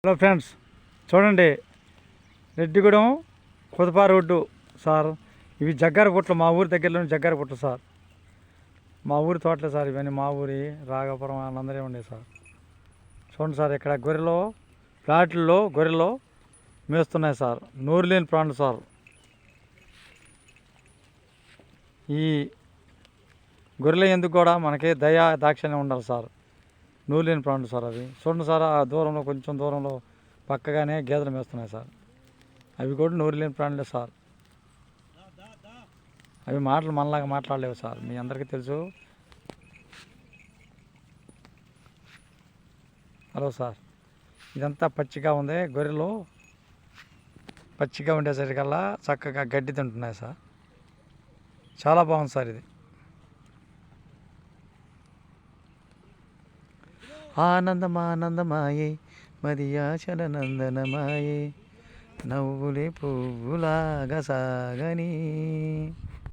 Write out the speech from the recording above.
Hello friends, చూడండి Reddigudem కుదపా road sir. ఇవి జగ్గారపుట్లు, మా ఊరి దగ్గరలోని జగ్గారపుట్లు సార్. మా ఊరి తోటలే సార్ ఇవన్నీ. మా ఊరి రాఘపురం వాళ్ళందరే ఉండే సార్. చూడండి సార్, ఇక్కడ గొర్రెలు ఫ్లాట్లలో గొర్రెలు మేస్తున్నాయి సార్. నోరు లేని ప్రాణులు సార్. ఈ గొర్రెల ఎందుకు కూడా మనకి దయా దాక్షిణ్యం ఉండాలి సార్. నోరు లేని ప్రాణులు సార్ అవి. చూడండి సార్, ఆ దూరంలో కొంచెం దూరంలో పక్కగానే గేదెలు మేస్తున్నాయి సార్. అవి కూడా నోరు లేని ప్రాణులే సార్. అవి మాటలు మనలాగా మాట్లాడలేవు సార్, మీ అందరికీ తెలుసు. హలో సార్, ఇదంతా పచ్చిగా ఉంది. గొర్రెలు పచ్చిగా ఉండేసరికల్లా చక్కగా గడ్డి తింటున్నాయి సార్. చాలా బాగుంది సార్ ఇది. ఆనందమానందమాయే మది ఆచల నందనమాయే నవ్వులే పువ్వులాగా సాగని